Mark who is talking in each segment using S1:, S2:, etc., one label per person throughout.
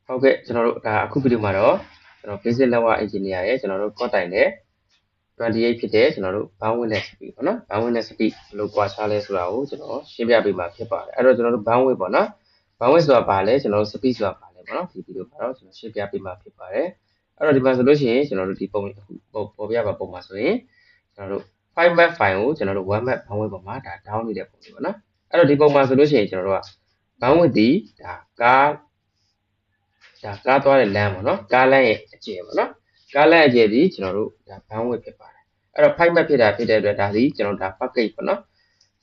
S1: ဟုတ်ကဲ့ကျွန်တော်တို့ဒါအခုဗီဒီယိုမှာတော့ကျွန်တော် basic level engineer ရဲ့ကျွန်တော်တို့ code တိုင်နဲ့28ဖြစ်တဲ့ကျွန်တော်တို့ bandwidth နဲ့ speed ပေါ့နော် bandwidth နဲ့ speed ဘယ်လိုကွာခြားလဲဆိုတာကိုကျွန်တော်ရှင်းပြပေးမှာဖြစ်ပါတယ်အဲ့တော့ကျွန်တော်တို့ bandwidth ပေါ့နော် bandwidth ဆိုတာဘာလဲကျွန်တော်တို့ speed ဆိုတာဘာလဲပေါ့နော်ဒီဗီဒီယိုမှာတော့ကျွန်တော်ရှင်းပြပေးမှာဖြစ်ပါတယ်အဲ့တော့ဒီမှာဆိုလို့ရှိရင်ကျွန်တော်တို့ဒီပုံပေါ်ပြပါပုံမှာဆိုရင်ကျွန်တော်တို့ 5 map file ကိုကျွန်တော်တို့1 map bandwidth ပေါ်မှာဒါ down နေတဲ့ပုံလေးပေါ့နော်အဲ့တော့ဒီပုံမှာဆိုလို့ရှိရင်ကျွန်တော်တို့က bandwidth ဒီဒါကားသွားတဲ့လမ်းပေါ့နော်ကားလမ်းရဲ့အကျယ်ပေါ့နော်ကားလမ်းအကျယ်ဒီကျွန်တော်တို့ဒါ bandwidth ဖြစ်ပါတယ်အဲ့တော့ 5 map ဖြစ်တဲ့အတွက်ဒါဒီကျွန်တော်ဒါ packet ပေါ့နော်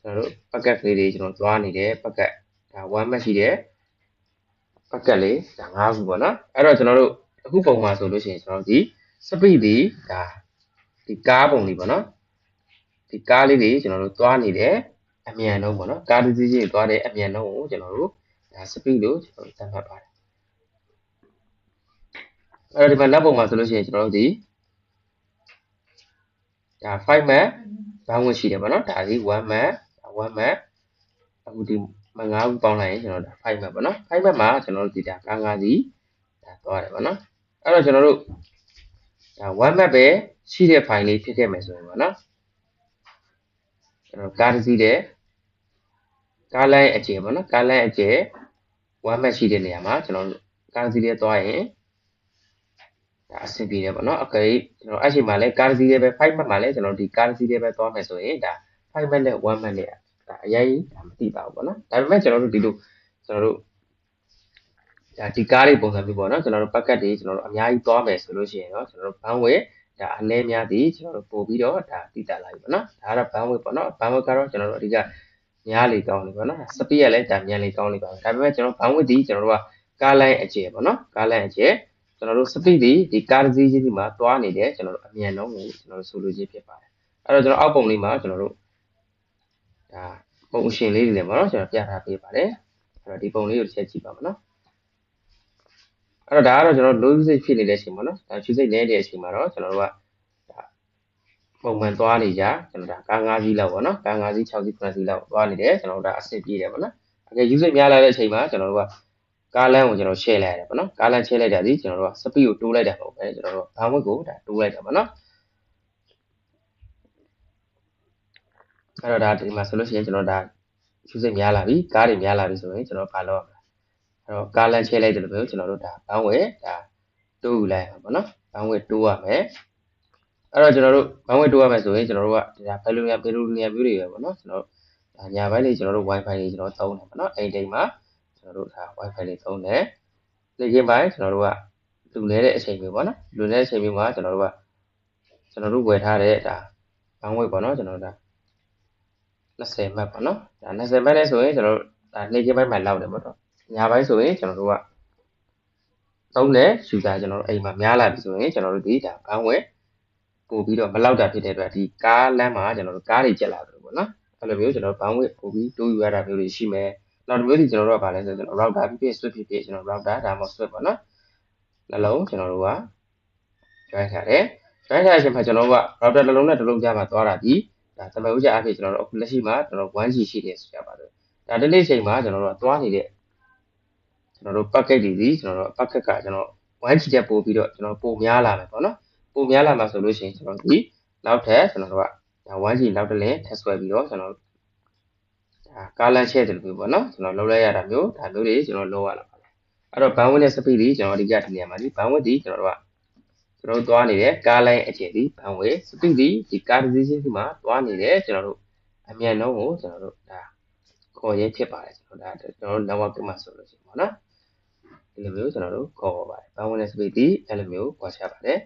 S1: ကျွန်တော်တို့ packet လေးတွေကျွန်တော်သွားနေတယ် packet ဒါ1 map ရှိတယ် packet လေးဒါ5ခုပေါ့နော်အဲ့တော့ကျွန်တော်တို့အခုပုံမှာဆိုလို့ရှိရင်ကျွန်တော်ဒီ speed ဒီဒါဒီကားပုံလေးပေါ့နော်ဒီကားလေးတွေကျွန်တော်တို့သွားနေတယ်အမြန်နှုန်းပေါ့နော်ကားတစ်စီးချင်းသွားတဲ့အမြန်နှုန်းကိုကျွန်တော်တို့ဒါ speed လို့ကျွန်တော်တို့သတ်မှတ်ပါတယ်အဲ့တော့ဒီမှာနောက်ပုံမှာဆိုလို့ရှိရင်ကျွန်တော်တို့ဒီဒါ5 map bandwidth ရှိတယ်ပေါ့နော်ဒါဒီ1 map အခုဒီ5ခုပေါင်းလိုက်ရင်ကျွန်တော်ဒါ5 map ပေါ့နော်5 map မှာကျွန်တော်တို့ဒီဒါကား5စီးဒါသွားတယ်ပေါ့နော်အဲ့တော့ကျွန်တော်တို့ဒါ1 map ပဲရှိတဲ့ file လေးဖြစ်ခဲ့မယ်ဆိုရင်ပေါ့နော်ကျွန်တော်ကားတစ်စီးတဲ့ကားလိုင်းအကျယ်ပေါ့နော်ကားလိုင်းအကျယ်1 map ရှိတဲ့နေရာမှာကျွန်တော်ကားတစ်စီးတဲ့သွားရင်ဒါအဆင်ပြေတယ်ပေါ့နော်အကယ်ကျွန်တော်အဲ့ချိန်မှာလဲကားတစ်စီးတဲ့ပဲ5 map မှာလဲကျွန်တော်ဒီကားတစ်စီးတဲ့ပဲသွားမယ်ဆိုရင်ဒါ5 map နဲ့1 map နဲ့ဒါအရင်ဒါမသိပါဘူးပေါ့နော်ဒါပေမဲ့ကျွန်တော်တို့ဒီလိုကျွန်တော်တို့ဒါဒီကားတွေပုံစံမျိုးပေါ့နော်ကျွန်တော်တို့ packet တွေကျွန်တော်တို့အများကြီးသွားမယ်ဆိုလို့ရှိရင်တော့ကျွန်တော်တို့ bandwidth ဒါအနည်းများသည်ကျွန်တော်တို့ပို့ပြီးတော့ဒါတည်တာလိုက်ပေါ့နော်ဒါကတော့ bandwidth ပေါ့နော် bandwidth ကတော့ကျွန်တော်တို့အဓိကများလေကောင်းလေပေါ့နော် speed ကလည်းဒါမြန်လေကောင်းလေပါဒါပေမဲ့ကျွန်တော် bandwidth ဒီကျွန်တော်တို့ကကားလိုင်းအကျယ်ပေါ့နော်ကားလိုင်းအကျယ်ကျွန်တော်တို့ speed ဒီကားတစ်စီးချင်းဒီမှာသွားနေတယ်ကျွန်တော်တို့အမြန်နှုန်းကိုကျွန်တော်တို့ဆိုလိုချင်းဖြစ်ပါတယ်အဲ့တော့ကျွန်တော်အောက်ပုံလေးမှာကျွန်တော်တို့ဒါပုံအရှင်လေးတွေလည်းပေါ့နော်ကျွန်တော်ပြထားပေးပါတယ်အဲ့တော့ဒီပုံလေးကိုတစ်ချက်ကြည့်ပါမယ်နော်အဲ့တော့ဒါကတော့ကျွန်တော် low usage ဖြစ်နေတဲ့အချိန်ပေါ့နော်ဒါ usage နည်းတဲ့အချိန်မှာတော့ကျွန်တော်တို့ကဒါပုံမှန်သွားနေကြကျွန်တော်ဒါကား5စီးလောက်ပေါ့နော်ကား5စီး6စီး9စီးလောက်သွားနေတယ်ကျွန်တော်တို့ဒါအဆင်ပြေတယ်ပေါ့နော်အဲ့ usage များလာတဲ့အချိန်မှာကျွန်တော်တို့ကကားလမ်းကိုကျွန်တော် share လိုက်ရတယ်ပေါ့နော်ကားလမ်း share လိုက်တာဒီကျွန်တော်တို့က speed ကိုတိုးလိုက်တာမဟုတ်ပဲကျွန်တော်တို့ bandwidth ကိုဒါတိုးလိုက်တာပေါ့နော်အဲ့တော့ဒါဒီမှာဆိုလို့ရှိရင်ကျွန်တော်ဒါ usage များလာပြီကားတွေများလာပြီဆိုရင်ကျွန်တော်ဘာလုပ်ရမလဲအဲ့တော့ကားလမ်း share လိုက်တယ်လို့ပြောကျွန်တော်တို့ဒါ bandwidth ဒါတိုးယူလိုက်ရမှာပေါ့နော် bandwidth တိုးရမယ်အဲ့တော့ကျွန်တော်တို့ bandwidth တိုးရမယ်ဆိုရင်ကျွန်တော်တို့ကဒါဘယ်လိုနေရာမျိုးတွေပဲပေါ့နော်ကျွန်တော်ဒါညာဘက်လေးကျွန်တော်တို့ wifi တွေကျွန်တော်သုံးတယ်ပေါ့နော်အိမ်တိမ်မှာကျွန်တော်တို့ဒါ wifi တွေသုံးတယ်လေကင်းပိုင်းကျွန်တော်တို့ကလူနေတဲ့အချိန်မျိုးပေါ့နော်လူနေတဲ့အချိန်မျိုးမှာကျွန်တော်တို့ဝယ်ထားတဲ့ဒါ bandwidth ပေါ့နော်ကျွန်တော်တို့ဒါ20 map ပေါ့နော်ဒါ20 map နဲ့ဆိုရင်ကျွန်တော်တို့ဒါလေကင်းပိုင်းမှာလောက်တယ်ပေါ့နော်ညာပိုင်းဆိုရင်ကျွန်တော်တို့ကသုံးတဲ့ user ကျွန်တော်တို့အိမ်မှာများလာပြီဆိုရင်ကျွန်တော်တို့ဒီဒါ bandwidth ပို့ပြီးတော့မလောက်တာဖြစ်တဲ့အတွက်ဒီကားလမ်းမှာကျွန်တော်တို့ကားတွေကျက်လာတယ်ပေါ့နော်အဲ့လိုမျိုးကျွန်တော် bandwidth ပို့ပြီးတိုးယူရတာမျိုးတွေရှိမယ်နောက်တစ်မျိုးဒီကျွန်တော်တို့ကဗာလဲဆိုကျွန်တော် router ဖြစ်ဖြစ် switch ဖြစ်ဖြစ်ကျွန်တော် router ဒါမှမဟုတ် switch ပေါ့နော်နှလုံးကျွန်တော်တို့က join ထားတယ် join ထားတဲ့အချိန်မှာကျွန်တော်တို့က router တစ်လုံးနဲ့တစ်လုံးကြားမှာသွားတာဒီဒါသမဥကြအဖြစ်ကျွန်တော်တို့အခုလက်ရှိမှာကျွန်တော် 1G ရှိတယ်ဆိုကြပါတော့ဒါဒီနေ့အချိန်မှာကျွန်တော်တို့ကသွားနေတဲ့ကျွန်တော်တို့ packet တွေဒီကျွန်တော်တို့ packet ကကျွန်တော် 1G တက်ပို့ပြီးတော့ကျွန်တော်ပို့များလာမယ်ပေါ့နော်ပိုများလာမှာဆိုလို့ရှိရင်ကျွန်တော်ဒီနောက်ထပ်ကျွန်တော်တို့ကဒါ 1G နောက်တစ်လင်းထပ်ဆွဲပြီးတော့ကျွန်တော်ဒါကားလမ်းချဲ့တယ်လို့ပေါ့နော်ကျွန်တော်လုံးလိုက်ရတာမျိုးဒါမျိုးတွေကျွန်တော်လုံးရလာပါတယ်အဲ့တော့ bandwidth နဲ့ speed ဒီကျွန်တော်အဓိကဒီနေရာမှာဒီ bandwidth ဒီကျွန်တော်တို့သွားနေတဲ့ကားလိုင်းအကျယ်ဒီ bandwidth speed ဒီကားတစ်စီးချင်းဒီမှာသွားနေတဲ့ကျွန်တော်တို့အမြန်နှုန်းကိုကျွန်တော်တို့ဒါခေါ်ရဖြစ်ပါတယ်ကျွန်တော်တို့ network မှာဆိုလို့ရှိရင်ပေါ့နော်ဒီလိုမျိုးကျွန်တော်တို့ခေါ်ပါပါတယ် bandwidth နဲ့ speed ဒီအဲ့လိုမျိုးခေါ်ချပါတယ်